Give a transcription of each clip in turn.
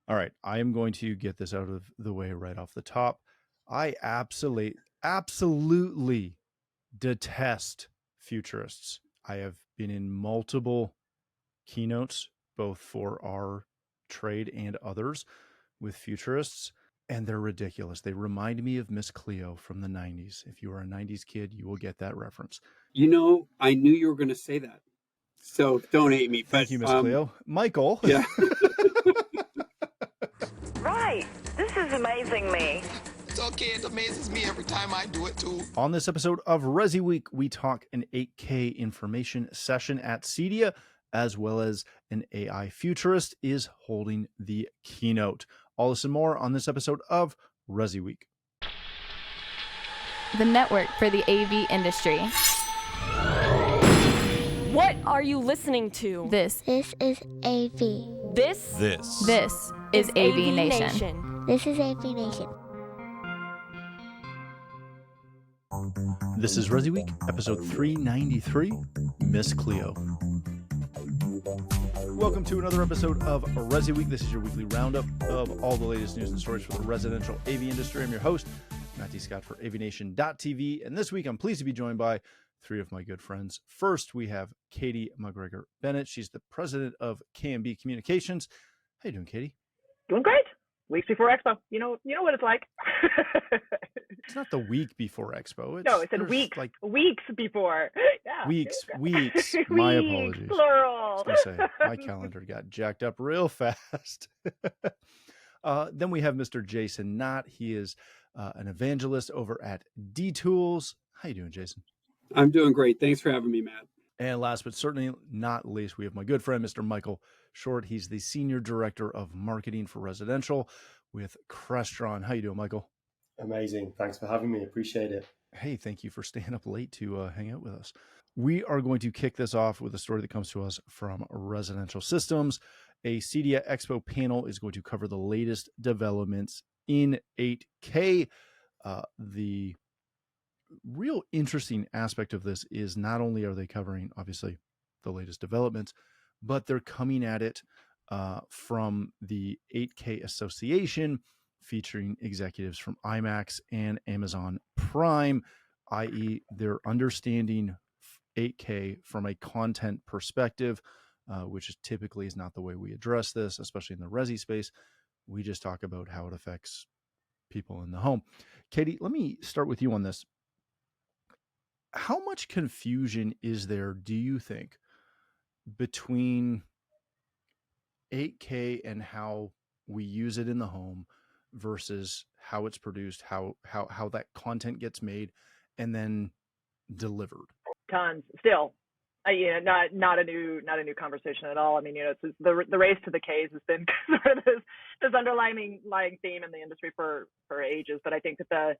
All right, I am going to get this out of the way right off the top. I absolutely detest futurists. I have been in multiple keynotes, both for our trade and others, with futurists, and they're ridiculous. They remind me of Miss Cleo from the 90s. If you are a 90s kid, you will get that reference. I knew you were going to say that. So don't hate me. Thank you, Miss Cleo. Michael. Yeah. Right. This is amazing me. It's okay. It amazes me every time I do it too. On this episode of ResiWeek, we talk an 8K information session at CEDIA, as well as an AI futurist is holding the keynote. All this and more on this episode of ResiWeek. The network for the AV industry. What are you listening to? This is AV. This is AVNation. This is AVNation. This is ResiWeek, episode 393, Miss Cleo. Welcome to another episode of ResiWeek. This is your weekly roundup of all the latest news and stories for the residential AV industry. I'm your host, Matty Scott for AVNation.tv, and this week I'm pleased to be joined by three of my good friends. First, we have Katye McGregor-Bennett. She's the president of KMB Communications. How you doing, Katye? Doing great. Weeks before Expo. You know what it's like. It's not the week before Expo. It said weeks. Like weeks before. Yeah. Weeks. My apologies. Plural. I was going to say, my calendar got jacked up real fast. Then we have Mr. Jason Knott. He is an evangelist over at D-Tools. How you doing, Jason? I'm doing great. Thanks for having me, Matt. And last but certainly not least, we have my good friend, Mr. Michael Short. He's the Senior Director of Marketing for Residential with Crestron. How you doing, Michael? Amazing. Thanks for having me. Appreciate it. Hey, thank you for staying up late to hang out with us. We are going to kick this off with a story that comes to us from Residential Systems. A CEDIA Expo panel is going to cover the latest developments in 8K. The real interesting aspect of this is not only are they covering, obviously, the latest developments, but they're coming at it from the 8K Association, featuring executives from IMAX and Amazon Prime, i.e. they're understanding 8K from a content perspective, which is typically is not the way we address this, especially in the resi space. We just talk about how it affects people in the home. Katye, let me start with you on this. How much confusion is there, do you think, between 8K and how we use it in the home versus how it's produced, how that content gets made and then delivered? Tons still. Not a new conversation at all. I mean, it's the race to the K's has been sort of this underlying theme in the industry for ages. But I think that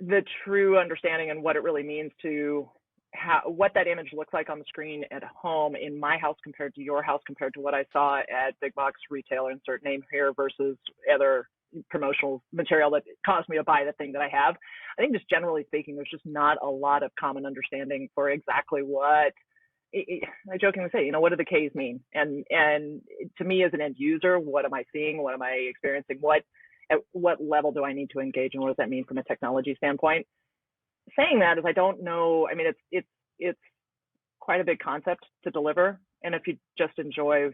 the true understanding and what it really means to what that image looks like on the screen at home in my house compared to your house, compared to what I saw at big box retailer, insert name here, versus other promotional material that caused me to buy the thing that I have. I think just generally speaking, there's just not a lot of common understanding for exactly what I jokingly say, what do the K's mean? And to me as an end user, what am I seeing? What am I experiencing? At what level do I need to engage, and what does that mean from a technology standpoint? Saying that is, I don't know. I mean, it's quite a big concept to deliver, and if you just enjoy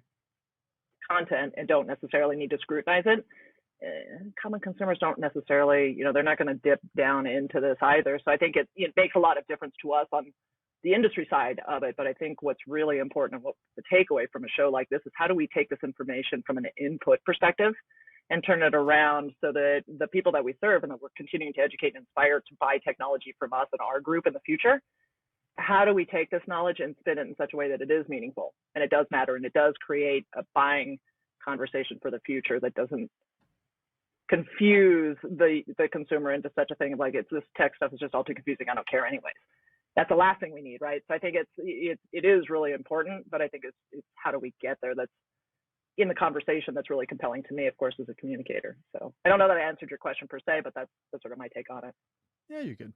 content and don't necessarily need to scrutinize it, common consumers don't necessarily, they're not going to dip down into this either. So I think it makes a lot of difference to us on the industry side of it. But I think what's really important and what the takeaway from a show like this is, how do we take this information from an input perspective and turn it around so that the people that we serve and that we're continuing to educate and inspire to buy technology from us and our group in the future, how do we take this knowledge and spin it in such a way that it is meaningful and it does matter and it does create a buying conversation for the future that doesn't confuse the consumer into such a thing of like, it's this tech stuff is just all too confusing, I don't care anyways. That's the last thing we need, right? So I think it is really important, but I think it's how do we get there that's in the conversation that's really compelling to me, of course, as a communicator. So I don't know that I answered your question per se, but that's sort of my take on it. Yeah, you're good.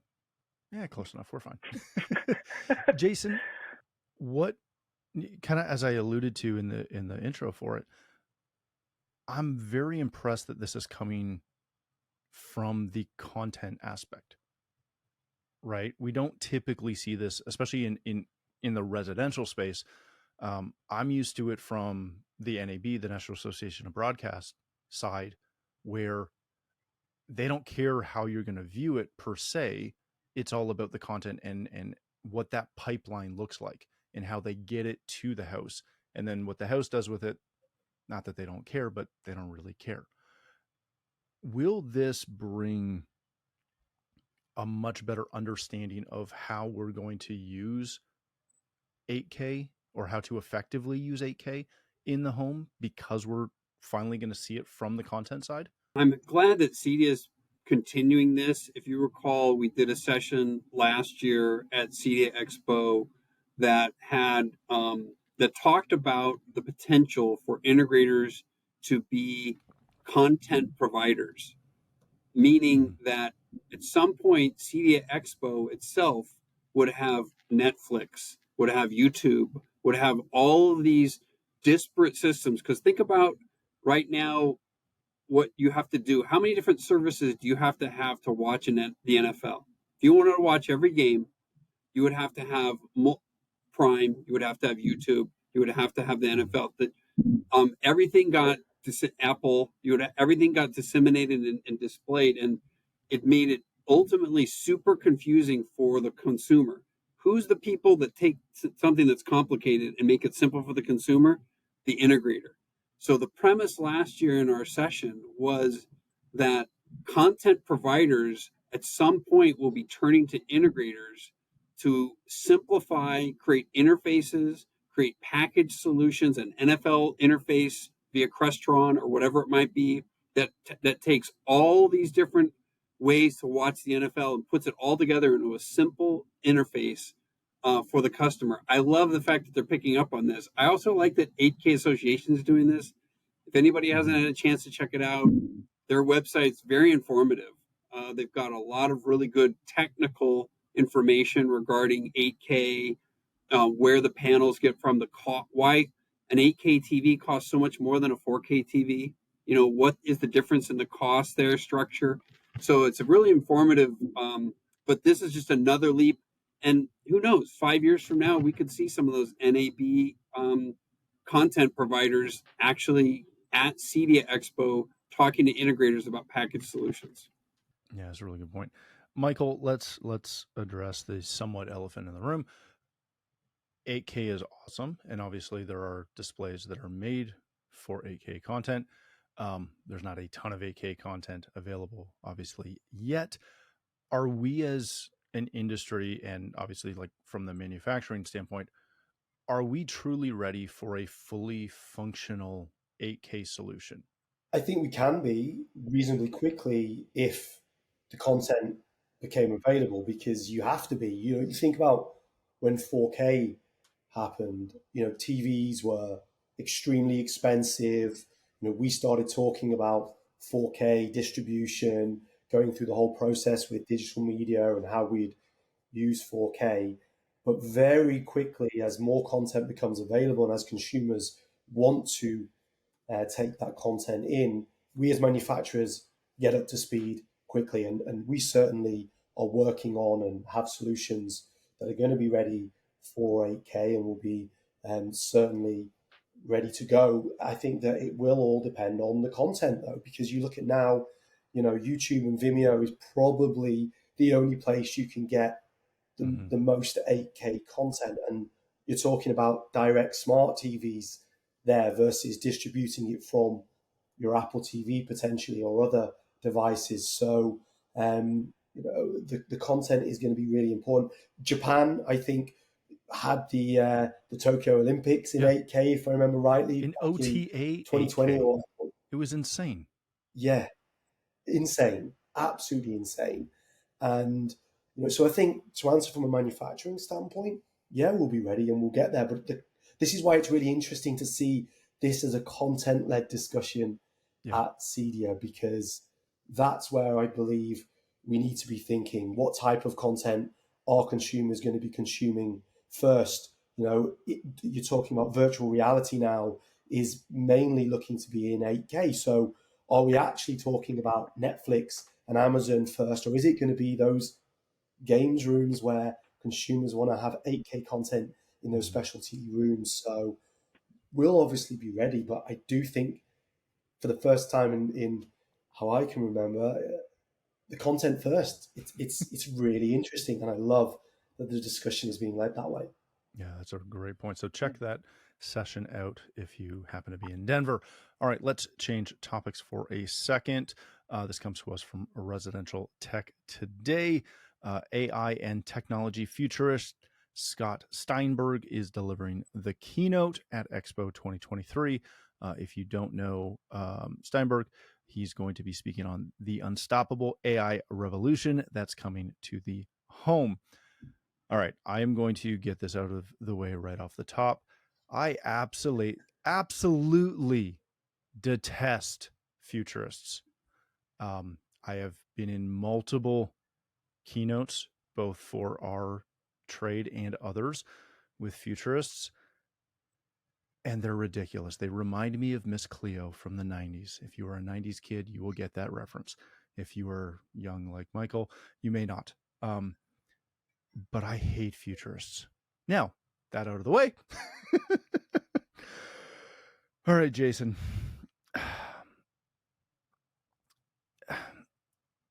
Yeah, close enough. We're fine. Jason, what kind of, as I alluded to in the intro for it, I'm very impressed that this is coming from the content aspect, right? We don't typically see this, especially in the residential space. I'm used to it from the NAB, the National Association of Broadcast side, where they don't care how you're going to view it per se. It's all about the content and what that pipeline looks like and how they get it to the house. And then what the house does with it, not that they don't care, but they don't really care. Will this bring a much better understanding of how we're going to use 8K or how to effectively use 8K in the home because we're finally going to see it from the content side? I'm glad that CEDIA is continuing this. If you recall, we did a session last year at CEDIA Expo that had that talked about the potential for integrators to be content providers, meaning that at some point CEDIA Expo itself would have Netflix, would have YouTube, would have all of these disparate systems. Because think about right now what you have to do. How many different services do you have to watch the NFL? If you wanted to watch every game, you would have to have Prime, you would have to have YouTube, you would have to have the NFL. Everything got Apple, everything got disseminated and displayed, and it made it ultimately super confusing for the consumer. Who's the people that take something that's complicated and make it simple for the consumer? The integrator. So the premise last year in our session was that content providers at some point will be turning to integrators to simplify, create interfaces, create package solutions, an NFL interface via Crestron or whatever it might be that takes all these different ways to watch the NFL and puts it all together into a simple interface for the customer. I love the fact that they're picking up on this. I also like that 8K Association is doing this. If anybody hasn't had a chance to check it out, their website's very informative. They've got a lot of really good technical information regarding 8K, where the panels get from, why an 8K TV costs so much more than a 4K TV. What is the difference in the cost there, structure. So it's a really informative, but this is just another leap. And who knows, 5 years from now, we could see some of those NAB content providers actually at CEDIA Expo talking to integrators about package solutions. Yeah, that's a really good point. Michael, let's address the somewhat elephant in the room. 8K is awesome, and obviously there are displays that are made for 8K content. There's not a ton of 8K content available, obviously, yet. Are we as an industry, and obviously like from the manufacturing standpoint, are we truly ready for a fully functional 8K solution? I think we can be reasonably quickly if the content became available, because you have to be. You think about when 4K happened, TVs were extremely expensive. We started talking about 4K distribution, going through the whole process with digital media and how we'd use 4K. But very quickly, as more content becomes available and as consumers want to take that content in, we as manufacturers get up to speed quickly. And we certainly are working on and have solutions that are going to be ready for 8K and will be certainly ready to go. I think that it will all depend on the content, though, because you look at now, YouTube and Vimeo is probably the only place you can get the most 8K content. And you're talking about direct smart TVs there versus distributing it from your Apple TV potentially or other devices. So, the content is going to be really important. Japan, I think, had the Tokyo Olympics in 8K, if I remember rightly. In OTA 2020 8K. It was insane. Yeah, insane. Absolutely insane. And, so I think to answer from a manufacturing standpoint, yeah, we'll be ready and we'll get there. But this is why it's really interesting to see this as a content-led discussion at CEDIA, because that's where I believe we need to be thinking, what type of content are consumers going to be consuming first? You're talking about virtual reality now is mainly looking to be in 8K. So are we actually talking about Netflix and Amazon first, or is it going to be those games rooms where consumers want to have 8K content in those specialty rooms? So we'll obviously be ready, but I do think for the first time in how I can remember, the content first. It's really interesting, and I love that the discussion is being led that way. Yeah, that's a great point. So check that session out if you happen to be in Denver. All right, let's change topics for a second. This comes to us from Residential Tech Today. AI and technology futurist Scott Steinberg is delivering the keynote at Expo 2023. If you don't know Steinberg, he's going to be speaking on the unstoppable AI revolution that's coming to the home. All right, I am going to get this out of the way right off the top. I absolutely detest futurists. I have been in multiple keynotes, both for our trade and others, with futurists, and they're ridiculous. They remind me of Miss Cleo from the 90s. If you are a 90s kid, you will get that reference. If you are young like Michael, you may not. But I hate futurists. Now, that out of the way. All right, Jason.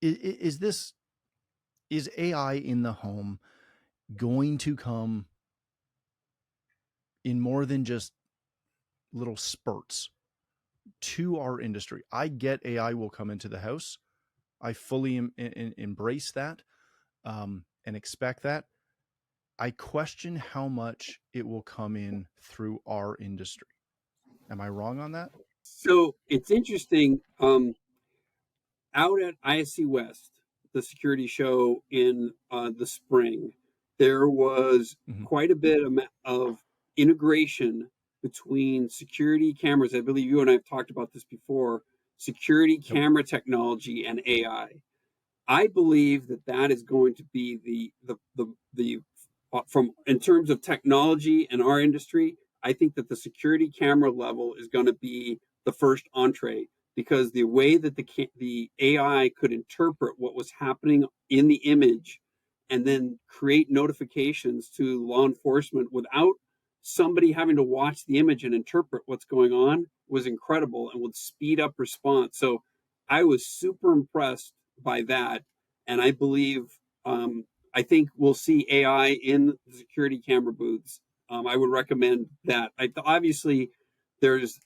Is AI in the home going to come in more than just little spurts to our industry? I get AI will come into the house. I fully embrace that and expect that. I question how much it will come in through our industry. Am I wrong on that? So it's interesting. Out at ISC West, the security show in the spring, there was quite a bit of integration between security cameras. I believe you and I have talked about this before. Security camera technology and AI. I believe that is going to be the from in terms of technology and our industry. I think that the security camera level is going to be the first entree, because the way that the AI could interpret what was happening in the image and then create notifications to law enforcement without somebody having to watch the image and interpret what's going on was incredible and would speed up response. So I was super impressed by that, and I believe I think we'll see AI in the security camera booths. I would recommend that. Obviously, there's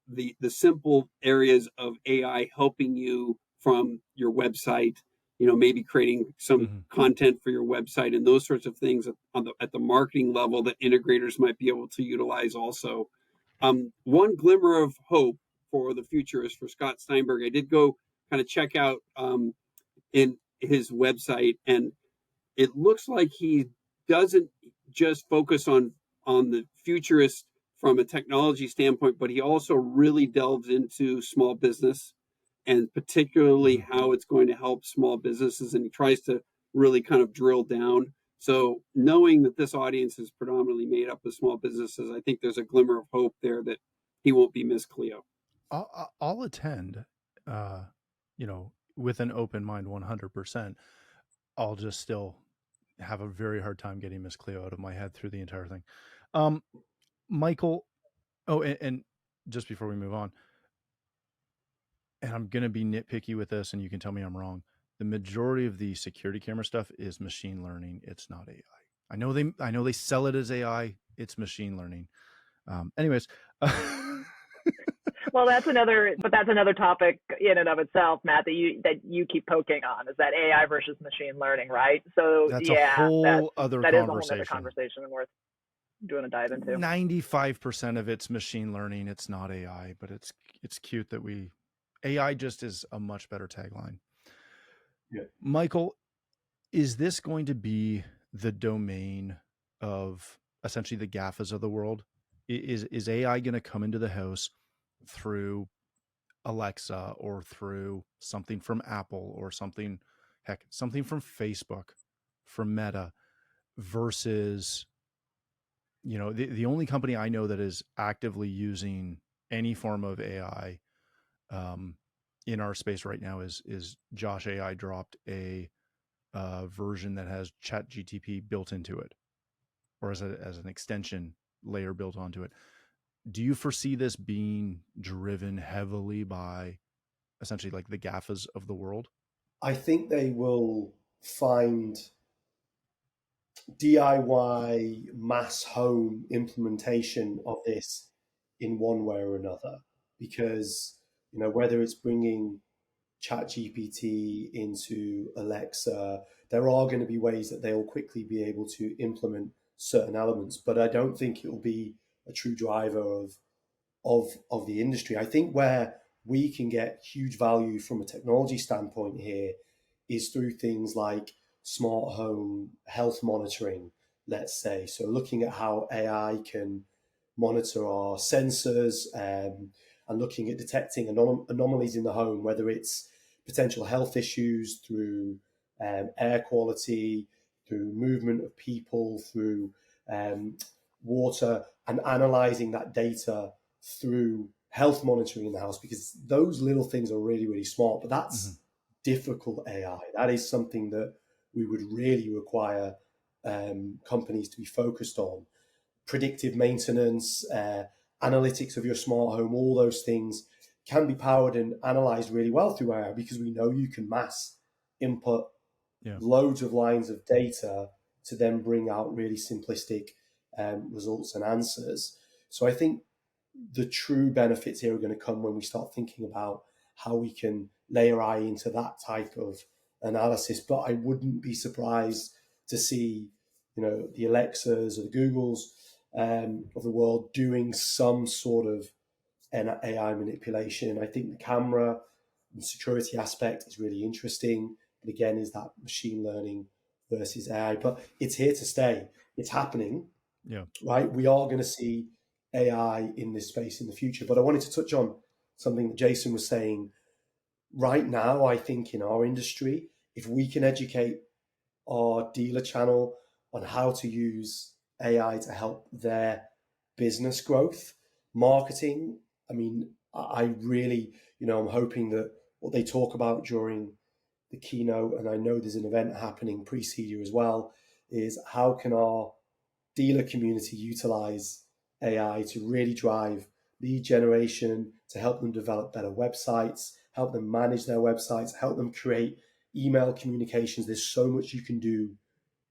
the simple areas of AI helping you from your website. Maybe creating some content for your website and those sorts of things at the marketing level that integrators might be able to utilize also. One glimmer of hope for the Futurist for Scott Steinberg. I did go kind of check out in his website, and it looks like he doesn't just focus on the Futurist from a technology standpoint, but he also really delves into small business and particularly how it's going to help small businesses, and he tries to really kind of drill down. So knowing that this audience is predominantly made up of small businesses, I think there's a glimmer of hope there that he won't be Miss Cleo. I'll attend, with an open mind 100%. I'll just still have a very hard time getting Miss Cleo out of my head through the entire thing. Michael, and just before we move on, and I'm going to be nitpicky with this, and you can tell me I'm wrong. The majority of the security camera stuff is machine learning. It's not AI. I know they sell it as AI. It's machine learning. Anyways. Well, that's another topic in and of itself, Matt, that you keep poking on, is that AI versus machine learning, right? So that's a whole other that conversation. Is a whole other conversation and worth doing a dive into. 95% of it's machine learning. It's not AI, but it's cute that AI just is a much better tagline. Yeah. Michael, is this going to be the domain of essentially the GAFAs of the world? Is AI going to come into the house through Alexa or through something from Apple or something from Facebook, from Meta, versus, the only company I know that is actively using any form of AI in our space right now is Josh AI dropped a version that has ChatGTP built into it, or as an extension layer built onto it. Do you foresee this being driven heavily by essentially like the GAFAs of the world? I think they will find DIY mass home implementation of this in one way or another, because whether it's bringing ChatGPT into Alexa, there are going to be ways that they'll quickly be able to implement certain elements, but I don't think it will be a true driver of the industry. I think where we can get huge value from a technology standpoint here is through things like smart home health monitoring, let's say. So looking at how AI can monitor our sensors, and looking at detecting anomalies in the home, whether it's potential health issues through air quality, through movement of people, through water, and analyzing that data through health monitoring in the house, because those little things are really, really smart. But that's difficult AI. That is something that we would really require companies to be focused on. Predictive maintenance, analytics of your smart home, all those things can be powered and analyzed really well through AI, because we know you can mass input loads of lines of data to then bring out really simplistic results and answers. So I think the true benefits here are going to come when we start thinking about how we can layer AI into that type of analysis. But I wouldn't be surprised to see, the Alexas or the Googles of the world doing some sort of AI manipulation. I think the camera and security aspect is really interesting. But again, is that machine learning versus AI? But it's here to stay. It's happening. Yeah. Right. We are going to see AI in this space in the future. But I wanted to touch on something that Jason was saying. Right now, I think in our industry, if we can educate our dealer channel on how to use AI to help their business growth, marketing, I really, I'm hoping that what they talk about during the keynote, and I know there's an event happening pre-CEDIA as well, is how can our dealer community utilize AI to really drive lead generation, to help them develop better websites, help them manage their websites, help them create email communications. There's so much you can do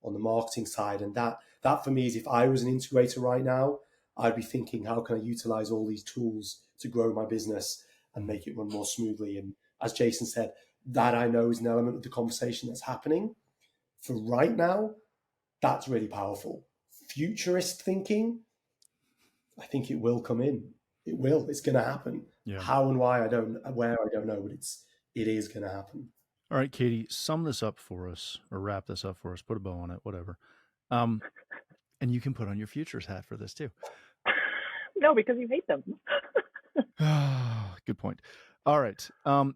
on the marketing side. And that for me is, if I was an integrator right now, I'd be thinking, how can I utilize all these tools to grow my business and make it run more smoothly? And as Jason said, that I know is an element of the conversation that's happening. For right now, that's really powerful. Futurist thinking, I think it will come in. It will. It's going to happen. Yeah. How and why I don't know, but it is going to happen. All right, Katye, sum this up for us, or wrap this up for us. Put a bow on it, whatever. And you can put on your Futures hat for this too. No, because you hate them. Good point. All right.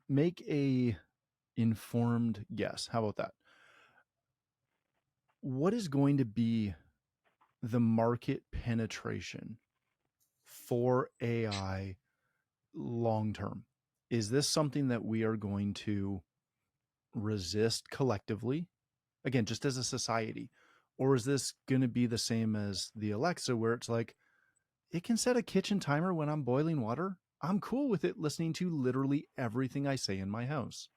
Make a informed guess. How about that? What is going to be the market penetration for AI long term? Is this something that we are going to resist collectively, again, just as a society? Or is this going to be the same as the Alexa, where it's like, it can set a kitchen timer when I'm boiling water? I'm cool with it listening to literally everything I say in my house.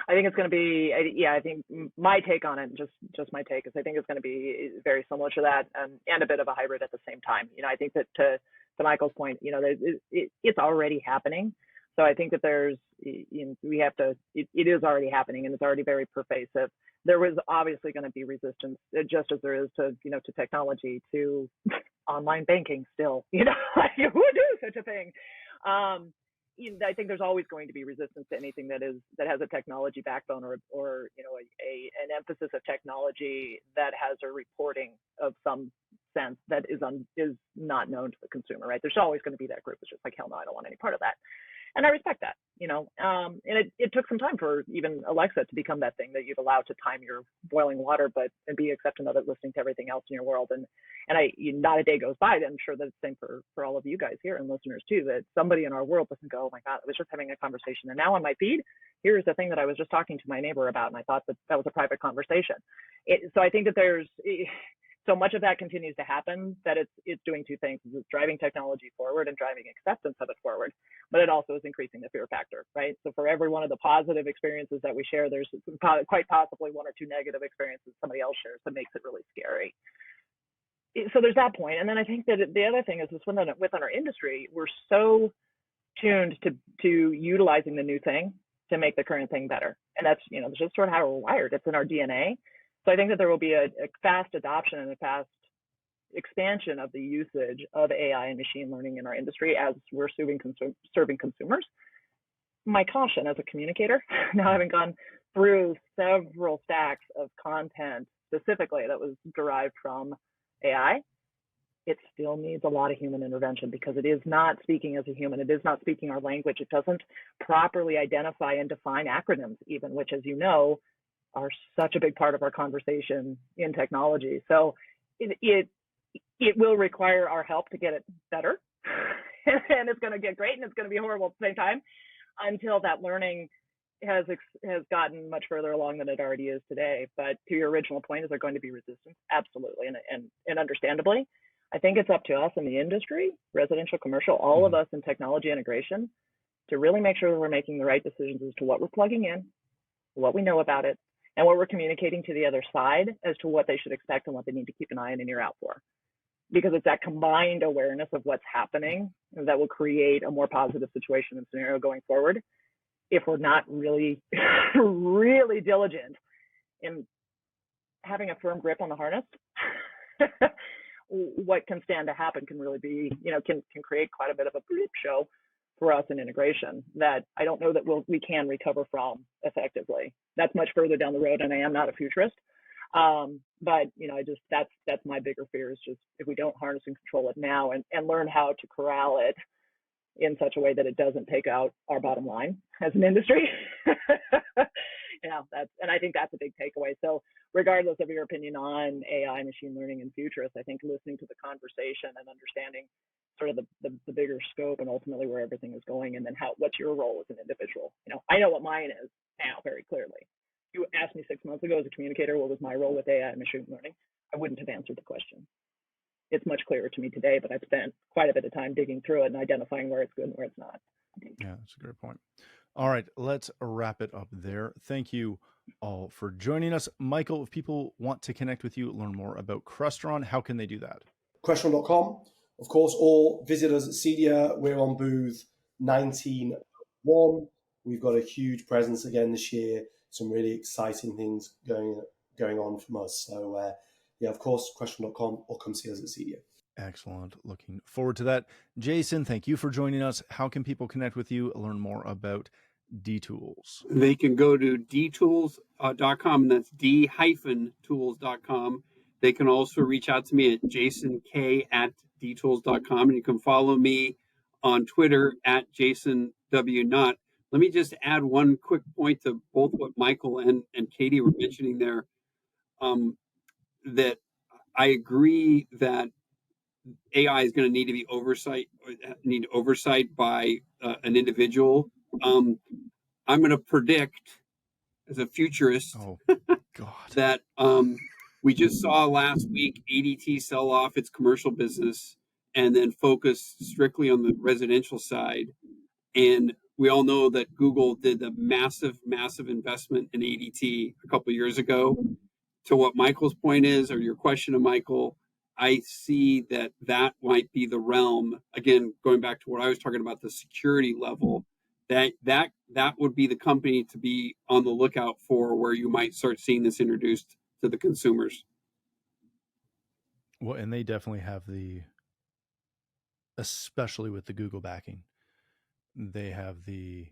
I think it's going to be, I think my take on it, just my take, is I think it's going to be very similar to that, and a bit of a hybrid at the same time. I think that to Michael's point, it's already happening. So I think that it is already happening, and it's already very pervasive. There was obviously going to be resistance, just as there is to technology, to online banking still. Who would do such a thing? I think there's always going to be resistance to anything that has a technology backbone, or an emphasis of technology that has a reporting of some sense that is not known to the consumer, right? There's always going to be that group. It's just like, hell no, I don't want any part of that. And I respect that, and it took some time for even Alexa to become that thing that you'd allow to time your boiling water, and be accepting of it, listening to everything else in your world. And not a day goes by, I'm sure that it's the same for all of you guys here and listeners too, that somebody in our world doesn't go, oh my God, I was just having a conversation, and now on my feed, here's the thing that I was just talking to my neighbor about, and I thought that was a private conversation. So I think that there's so much of that continues to happen, that it's doing two things. It's driving technology forward and driving acceptance of it forward, but it also is increasing the fear factor, right? So for every one of the positive experiences that we share, there's quite possibly one or two negative experiences somebody else shares that makes it really scary. So there's that point. And then I think that the other thing is within our industry, we're so tuned to utilizing the new thing to make the current thing better. And that's, it's just sort of how we're wired. It's in our DNA. So I think that there will be a fast adoption and a fast expansion of the usage of AI and machine learning in our industry as we're serving consumers. My caution as a communicator, now having gone through several stacks of content specifically that was derived from AI, it still needs a lot of human intervention, because it is not speaking as a human. It is not speaking our language. It doesn't properly identify and define acronyms even, which, as you know, are such a big part of our conversation in technology. So it will require our help to get it better. And it's going to get great, and it's going to be horrible at the same time, until that learning has gotten much further along than it already is today. But to your original point, is there going to be resistance? Absolutely, and understandably. I think it's up to us in the industry, residential, commercial, all of us in technology integration, to really make sure that we're making the right decisions as to what we're plugging in, what we know about it, and what we're communicating to the other side as to what they should expect and what they need to keep an eye and an ear out for. Because it's that combined awareness of what's happening that will create a more positive situation and scenario going forward, if we're not really, really diligent in having a firm grip on the harness. What can stand to happen can really be, can create quite a bit of a bleep show for us in integration that I don't know that we can recover from effectively. That's much further down the road, and I am not a futurist. But that's my bigger fear, is just if we don't harness and control it now and learn how to corral it in such a way that it doesn't take out our bottom line as an industry. And I think that's a big takeaway. So regardless of your opinion on AI, machine learning, and futurists, I think listening to the conversation and understanding sort of the bigger scope and ultimately where everything is going, and then what's your role as an individual. I know what mine is now very clearly. You asked me 6 months ago as a communicator, what was my role with AI and machine learning? I wouldn't have answered the question. It's much clearer to me today, but I've spent quite a bit of time digging through it and identifying where it's good and where it's not. Yeah, that's a great point. All right, let's wrap it up there. Thank you all for joining us. Michael, if people want to connect with you, learn more about Crestron, how can they do that? Crestron.com, of course, or visit us at CEDIA. We're on booth 1901. We've got a huge presence again this year. Some really exciting things going on from us. So, of course, Crestron.com, or come see us at CEDIA. Excellent. Looking forward to that. Jason, thank you for joining us. How can people connect with you, learn more about D-Tools? They can go to dtools.com, and that's d-tools.com. They can also reach out to me at jasonkay@dtools.com, and you can follow me on Twitter at jasonw.knott. Let me just add one quick point to both what Michael and Katye were mentioning there, that I agree that AI is going to need oversight by an individual. I'm going to predict, as a futurist, that we just saw last week ADT sell off its commercial business and then focus strictly on the residential side. And we all know that Google did a massive investment in ADT a couple of years ago. To what Michael's point is, or your question to Michael, I see that might be the realm, again, going back to what I was talking about, the security level, that would be the company to be on the lookout for, where you might start seeing this introduced to the consumers. Well, and they definitely have especially with the Google backing, they have the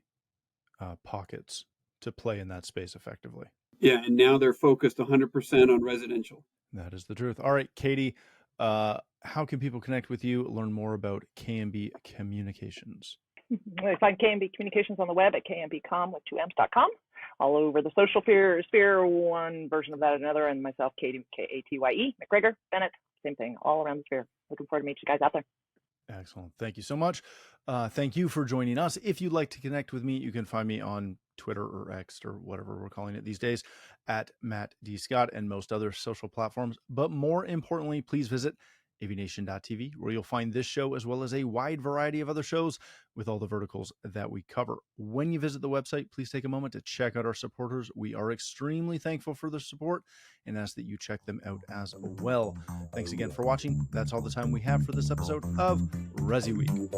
pockets to play in that space effectively. Yeah, and now they're focused 100% on residential. That is the truth. All right, Katye, how can people connect with you, learn more about KMB Communications? You find KMB Communications on the web at kmbcom with 2ms.com. All over the social sphere, one version of that, another, and myself, Katye, Katye, McGregor-Bennett, same thing, all around the sphere. Looking forward to meet you guys out there. Excellent. Thank you so much. Thank you for joining us. If you'd like to connect with me, you can find me on Twitter or X or whatever we're calling it these days at Matt D. Scott and most other social platforms. But more importantly, please visit AVNation.tv, where you'll find this show as well as a wide variety of other shows with all the verticals that we cover. When you visit the website, please take a moment to check out our supporters. We are extremely thankful for their support and ask that you check them out as well. Thanks again for watching. That's all the time we have for this episode of ResiWeek.